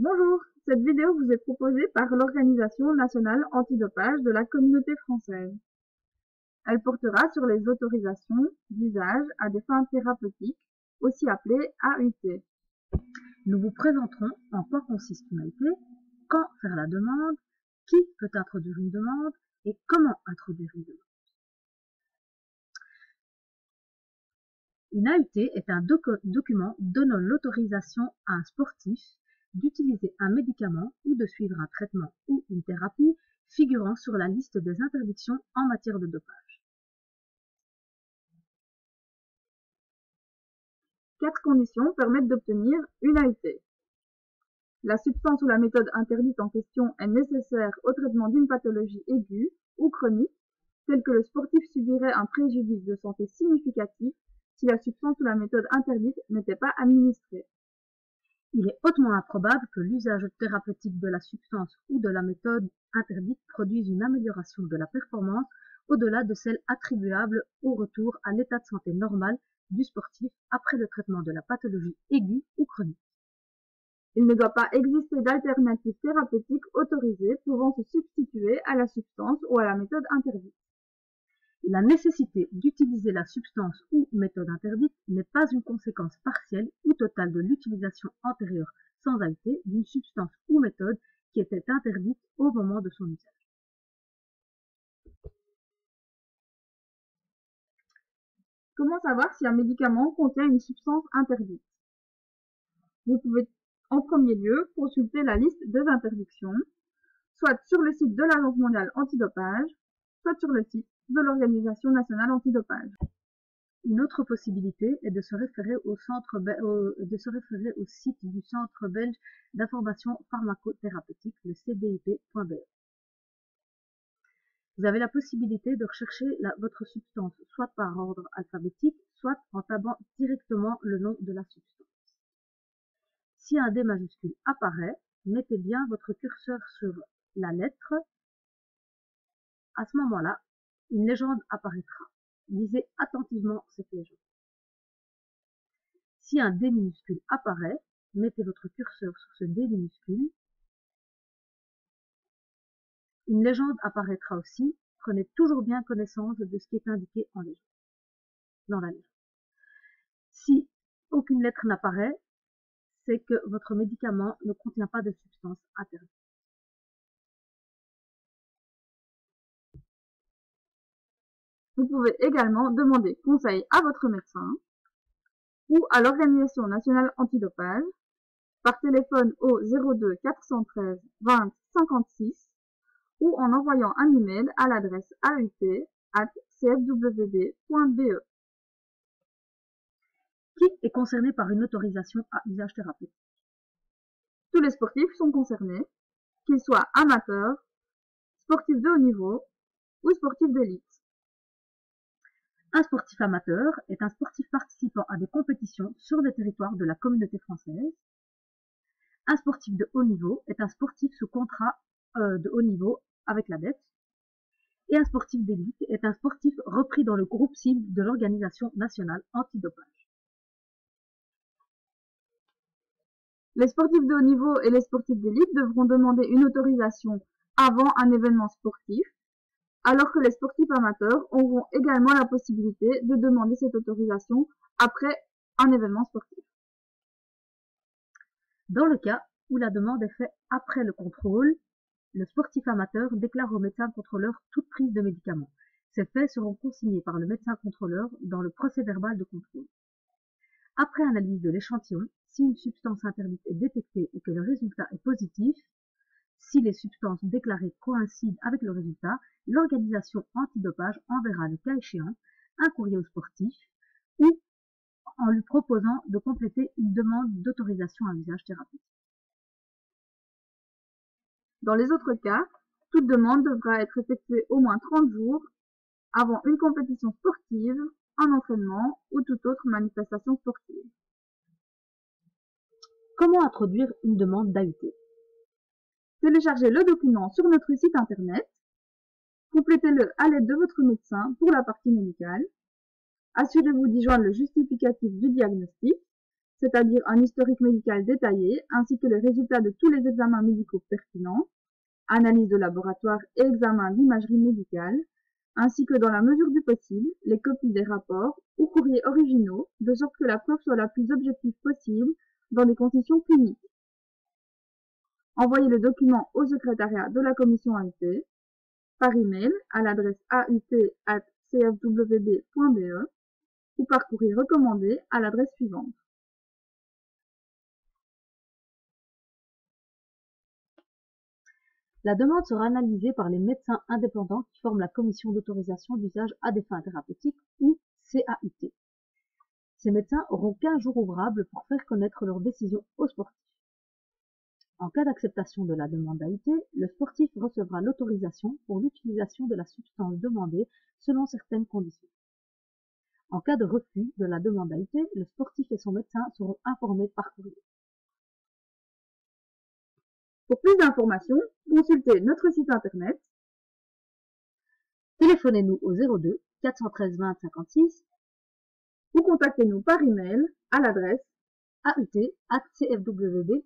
Bonjour, cette vidéo vous est proposée par l'Organisation nationale antidopage de la Communauté française. Elle portera sur les autorisations d'usage à des fins thérapeutiques, aussi appelées AUT. Nous vous présenterons en quoi consiste une AUT, quand faire la demande, qui peut introduire une demande et comment introduire une demande. Une AUT est un document donnant l'autorisation à un sportif d'utiliser un médicament ou de suivre un traitement ou une thérapie figurant sur la liste des interdictions en matière de dopage. 4 conditions permettent d'obtenir une AUT. La substance ou la méthode interdite en question est nécessaire au traitement d'une pathologie aiguë ou chronique, telle que le sportif subirait un préjudice de santé significatif si la substance ou la méthode interdite n'était pas administrée. Il est hautement improbable que l'usage thérapeutique de la substance ou de la méthode interdite produise une amélioration de la performance au-delà de celle attribuable au retour à l'état de santé normal du sportif après le traitement de la pathologie aiguë ou chronique. Il ne doit pas exister d'alternative thérapeutique autorisée pouvant se substituer à la substance ou à la méthode interdite. La nécessité d'utiliser la substance ou méthode interdite n'est pas une conséquence partielle ou totale de l'utilisation antérieure sans AUT d'une substance ou méthode qui était interdite au moment de son usage. Comment savoir si un médicament contient une substance interdite? Vous pouvez en premier lieu consulter la liste des interdictions, soit sur le site de l'Agence mondiale antidopage, soit sur le site de l'Organisation nationale antidopage. Une autre possibilité est de se référer au site du Centre belge d'information pharmacothérapeutique, le cbip.be. Vous avez la possibilité de rechercher votre substance soit par ordre alphabétique, soit en tapant directement le nom de la substance. Si un D majuscule apparaît, mettez bien votre curseur sur la lettre. À ce moment-là, une légende apparaîtra. Lisez attentivement cette légende. Si un D minuscule apparaît, mettez votre curseur sur ce D minuscule. Une légende apparaîtra aussi. Prenez toujours bien connaissance de ce qui est indiqué en légende, dans la légende. Si aucune lettre n'apparaît, c'est que votre médicament ne contient pas de substance interdite. Vous pouvez également demander conseil à votre médecin ou à l'Organisation nationale antidopage par téléphone au 02 413 20 56 ou en envoyant un email à l'adresse aut@cfwb.be. Qui est concerné par une autorisation à usage thérapeutique? Tous les sportifs sont concernés, qu'ils soient amateurs, sportifs de haut niveau ou sportifs d'élite. Un sportif amateur est un sportif participant à des compétitions sur le territoire de la Communauté française. Un sportif de haut niveau est un sportif sous contrat de haut niveau avec l'ADEPS. Et un sportif d'élite est un sportif repris dans le groupe cible de l'Organisation nationale antidopage. Les sportifs de haut niveau et les sportifs d'élite devront demander une autorisation avant un événement sportif, alors que les sportifs amateurs auront également la possibilité de demander cette autorisation après un événement sportif. Dans le cas où la demande est faite après le contrôle, le sportif amateur déclare au médecin contrôleur toute prise de médicaments. Ces faits seront consignés par le médecin contrôleur dans le procès-verbal de contrôle. Après analyse de l'échantillon, si une substance interdite est détectée et que le résultat est positif, si les substances déclarées coïncident avec le résultat, l'organisation antidopage enverra le cas échéant un courrier au sportif ou en lui proposant de compléter une demande d'autorisation à usage thérapeutique. Dans les autres cas, toute demande devra être effectuée au moins 30 jours avant une compétition sportive, un entraînement ou toute autre manifestation sportive. Comment introduire une demande d'AUT? Téléchargez le document sur notre site internet, complétez-le à l'aide de votre médecin pour la partie médicale, assurez-vous d'y joindre le justificatif du diagnostic c'est-à-dire un historique médical détaillé, ainsi que les résultats de tous les examens médicaux pertinents, analyse de laboratoire et examen d'imagerie médicale, ainsi que dans la mesure du possible, les copies des rapports ou courriers originaux, de sorte que la preuve soit la plus objective possible dans des conditions cliniques. Envoyez le document au secrétariat de la commission AUT par email à l'adresse aut@cfwb.be ou par courrier recommandé à l'adresse suivante. La demande sera analysée par les médecins indépendants qui forment la commission d'autorisation d'usage à des fins thérapeutiques ou CAUT. Ces médecins auront 15 jours ouvrables pour faire connaître leur décision au sportif. En cas d'acceptation de la demande d'AUT, le sportif recevra l'autorisation pour l'utilisation de la substance demandée selon certaines conditions. En cas de refus de la demande d'AUT, le sportif et son médecin seront informés par courrier. Pour plus d'informations, consultez notre site internet. Téléphonez-nous au 02 413 20 56 ou contactez-nous par email à l'adresse aut@cfwb.be.